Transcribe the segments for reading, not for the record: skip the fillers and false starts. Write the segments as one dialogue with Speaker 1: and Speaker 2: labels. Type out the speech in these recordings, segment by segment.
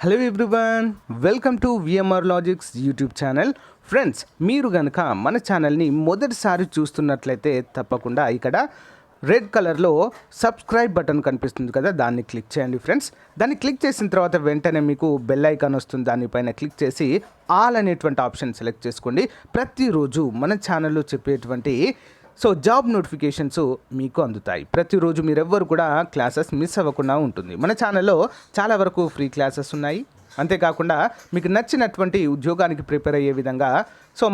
Speaker 1: Hello everyone, welcome to VMR Logics YouTube channel. Friends, మీరు కనుక మన ఛానల్ని మొదటిసారి చూస్తున్నట్లయితే తప్పకుండా ఇక్కడ రెడ్ కలర్లో సబ్స్క్రైబ్ బటన్ కనిపిస్తుంది కదా, దాన్ని క్లిక్ చేయండి ఫ్రెండ్స్. దాన్ని క్లిక్ చేసిన తర్వాత వెంటనే మీకు బెల్ ఐకాన్ వస్తుంది, దానిపైన క్లిక్ చేసి ఆల్ అనేటువంటి ఆప్షన్ సెలెక్ట్ చేసుకోండి. ప్రతిరోజు మన ఛానల్లో చెప్పేటువంటి జాబ్ నోటిఫికేషన్స్ మీకు అందుతాయి. ప్రతిరోజు మీరెవ్వరు కూడా క్లాసెస్ మిస్ అవ్వకుండా ఉంటుంది. మన ఛానల్లో చాలా వరకు ఫ్రీ క్లాసెస్ ఉన్నాయి. అంతేకాకుండా మీకు నచ్చినటువంటి ఉద్యోగానికి ప్రిపేర్ అయ్యే విధంగా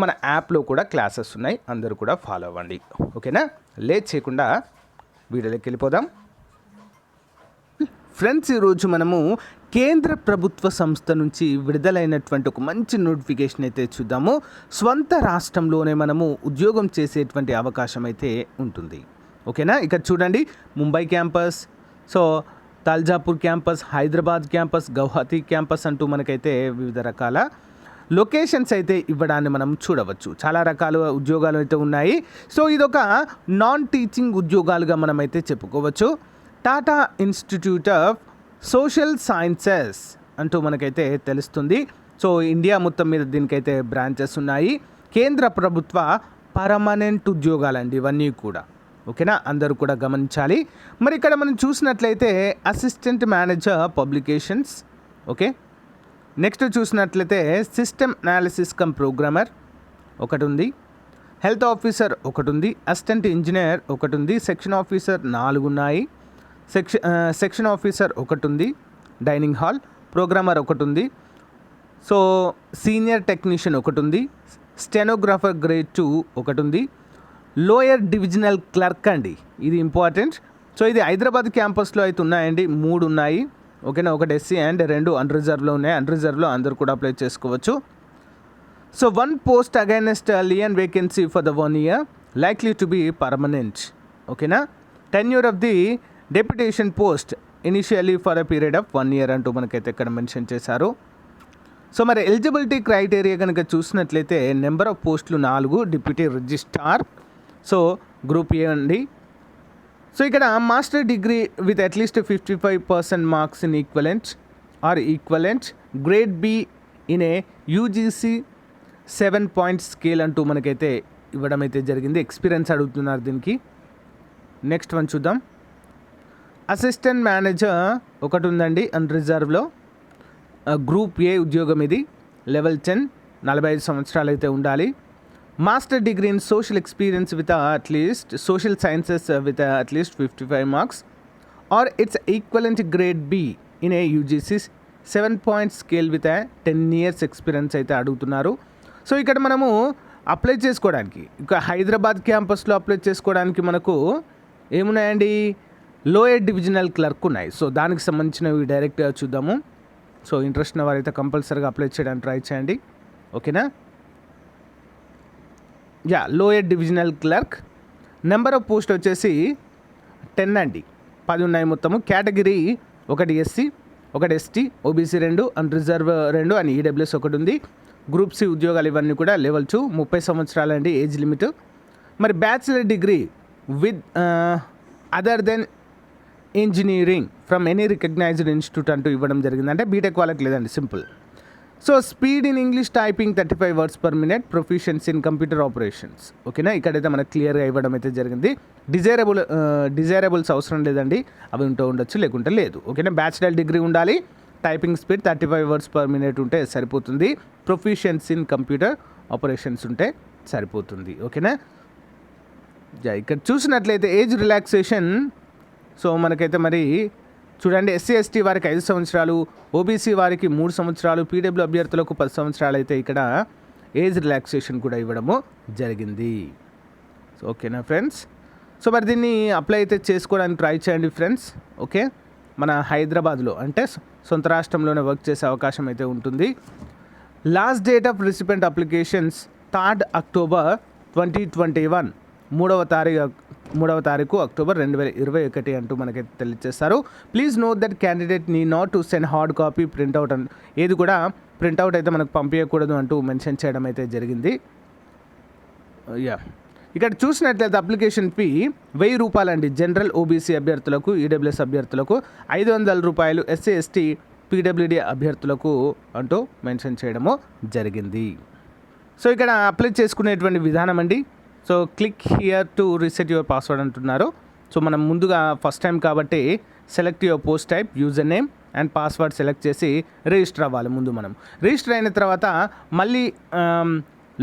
Speaker 1: మన యాప్లో కూడా క్లాసెస్ ఉన్నాయి. అందరూ కూడా ఫాలో అవ్వండి. ఓకేనా? లేట్ చేయకుండా వీడియోలోకి వెళ్ళిపోదాం. ఫ్రెండ్స్, ఈరోజు మనము కేంద్ర ప్రభుత్వ సంస్థ నుంచి విడుదలైనటువంటి ఒక మంచి నోటిఫికేషన్ అయితే చూద్దాము. స్వంత రాష్ట్రంలోనే మనము ఉద్యోగం చేసేటువంటి అవకాశం అయితే ఉంటుంది. ఓకేనా? ఇక్కడ చూడండి, Mumbai campus, Tuljapur campus, Hyderabad campus, Guwahati campus అంటూ మనకైతే వివిధ రకాల లొకేషన్స్ అయితే ఇవ్వడాన్ని మనం చూడవచ్చు. చాలా రకాల ఉద్యోగాలు అయితే ఉన్నాయి. ఇదొక నాన్ టీచింగ్ ఉద్యోగాలుగా మనమైతే చెప్పుకోవచ్చు. Tata institute of social sciences అంటూ మనకైతే తెలుస్తుంది. ఇండియా మొత్తం మీద దీనికైతే బ్రాంచెస్ ఉన్నాయి. కేంద్ర ప్రభుత్వ పర్మనెంట్ ఉద్యోగాలండి ఇవన్నీ కూడా. ఓకేనా? అందరూ కూడా గమనించాలి. మరి ఇక్కడ మనం చూసినట్లయితే assistant manager publications, okay. Next చూసినట్లయితే సిస్టమ్ అనాలిసిస్ కమ్ ప్రోగ్రామర్ ఒకటి ఉంది, హెల్త్ ఆఫీసర్ ఒకటి ఉంది, అసిస్టెంట్ ఇంజనీర్ ఒకటి ఉంది, సెక్షన్ ఆఫీసర్ 4 ఉన్నాయి, సెక్షన్ ఆఫీసర్ ఒకటి ఉంది, డైనింగ్ హాల్ ప్రోగ్రామర్ ఒకటి ఉంది, సీనియర్ టెక్నీషియన్ ఒకటి ఉంది, స్టెనోగ్రాఫర్ గ్రేడ్ 2 ఒకటి ఉంది, లోయర్ డివిజనల్ క్లర్క్ అండి, ఇది ఇంపార్టెంట్. ఇది హైదరాబాద్ క్యాంపస్లో అయితే ఉన్నాయండి, 3 ఉన్నాయి. ఓకేనా? ఒకటి SC అండ్ 2 అన్రిజర్వ్లో ఉన్నాయి. అన్రిజర్వ్లో అందరు కూడా అప్లై చేసుకోవచ్చు. 1 post against lien vacancy for the 1 year likely to be permanent. ఓకేనా? Tenure of the deputation post initially for a period of 1 year అంటూ మనకైతే ఇక్కడ మెన్షన్ చేశారు. మరి ఎలిజిబిలిటీ క్రైటీరియా కనుక చూసినట్లయితే నెంబర్ ఆఫ్ పోస్టులు 4, డిప్యూటీ రిజిస్ట్రార్, గ్రూప్ ఏ అండి. ఇక్కడ master degree with at least 55% marks in equivalent grade B in a UGC 7-point scale అంటూ మనకైతే ఇవ్వడం అయితే జరిగింది. ఎక్స్పీరియన్స్ అడుగుతున్నారు దీనికి. నెక్స్ట్ వన్ చూద్దాం. అసిస్టెంట్ మేనేజర్ ఒకటి ఉందండి అన్రిజర్వ్లో, గ్రూప్ ఏ ఉద్యోగం ఇది, లెవెల్ 10, 45 సంవత్సరాలు అయితే ఉండాలి. Master degree in social experience with at least social sciences with at least 55 marks or its equivalent grade B in a UGC 7-point scale with 10 years experience అయితే అడుగుతున్నారు. ఇక్కడ మనము అప్లై చేసుకోవడానికి ఇంకా హైదరాబాద్ క్యాంపస్లో అప్లై చేసుకోవడానికి మనకు ఏమున్నాయండి, లోయర్ డివిజనల్ క్లర్క్ ఉన్నాయి. దానికి సంబంధించినవి డైరెక్ట్గా చూద్దాము. ఇంట్రెస్ట్ ఉన్న వారైతే కంపల్సరీగా అప్లై చేయడానికి ట్రై చేయండి. ఓకేనా? Lower divisional clerk, number of post వచ్చేసి 10 అండి, 10 ఉన్నాయి మొత్తము. కేటగిరీ ఒకటి SC, ఒకటి ST, OBC 2, unreserve 2 and EWS ఒకటి ఉంది. గ్రూప్ C ఉద్యోగాలు ఇవన్నీ కూడా లెవెల్ 2, 30 సంవత్సరాలు అండి ఏజ్ లిమిట్. మరి bachelor degree with other than engineering from any recognised institute అంటూ ఇవ్వడం జరిగింది. అంటే బీటెక్ వాళ్ళకి లేదండి, simple. Speed in English typing 35 words per minute, proficiency in computer operations. ఓకేనా? ఇక్కడైతే మనకు క్లియర్గా ఇవ్వడం అయితే జరిగింది. డిజైరబుల్స్ అవసరం లేదండి, అవి ఉండొచ్చు లేకుంటే లేదు. ఓకేనా? బ్యాచిలర్ డిగ్రీ ఉండాలి, typing speed 35 words per minute ఉంటే సరిపోతుంది, ప్రొఫిషియన్సీ ఇన్ కంప్యూటర్ ఆపరేషన్స్ ఉంటే సరిపోతుంది. ఓకేనా? ఇక్కడ చూసినట్లయితే ఏజ్ రిలాక్సేషన్ మనకైతే మరి చూడండి, SC ST వారికి 5 సంవత్సరాలు, OBC వారికి 3 సంవత్సరాలు, PW అభ్యర్థులకు 10 సంవత్సరాలు అయితే ఇక్కడ ఏజ్ రిలాక్సేషన్ కూడా ఇవ్వడము జరిగింది. ఓకేనా ఫ్రెండ్స్? మరి దీన్ని అప్లై అయితే చేసుకోవడానికి ట్రై చేయండి ఫ్రెండ్స్. ఓకే, మన హైదరాబాద్లో అంటే సొంత రాష్ట్రంలోనే వర్క్ చేసే అవకాశం అయితే ఉంటుంది. Last date of recipient applications 3rd October 2021, 3వ తారీఖు అక్టోబర్ 2021 అంటూ మనకైతే తెలియజేస్తారు. Please note that candidate need not to send hard copy printout and ఏది కూడా ప్రింట్అవుట్ అయితే మనకు పంపించకూడదు అంటూ మెన్షన్ చేయడం అయితే జరిగింది. ఇక్కడ చూసినట్లయితే అప్లికేషన్ ఫీ 1000 రూపాయలు అండి. జనరల్ OBC అభ్యర్థులకు, EWS అభ్యర్థులకు 500 రూపాయలు, SC ST పీడబ్ల్యూడీ అభ్యర్థులకు అంటూ మెన్షన్ చేయడము జరిగింది. సో ఇక్కడ అప్లై చేసుకునేటువంటి విధానం అండి. So click here to reset your password అంటున్నారు. సో మనం ముందుగా ఫస్ట్ టైం కాబట్టి select your post type, user name and password select చేసి రిజిస్టర్ అవ్వాలి. ముందు మనం రిజిస్టర్ అయిన తర్వాత మళ్ళీ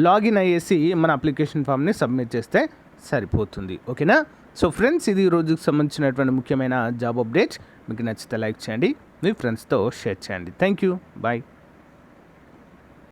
Speaker 1: లాగిన్ అయ్యేసి మన అప్లికేషన్ ఫామ్ని సబ్మిట్ చేస్తే సరిపోతుంది. ఓకేనా? సో ఫ్రెండ్స్, ఇది ఈ రోజుకి సంబంధించినటువంటి ముఖ్యమైన జాబ్ అప్డేట్స్. మీకు నచ్చితే లైక్ చేయండి, మీ ఫ్రెండ్స్తో షేర్ చేయండి. Thank you, bye.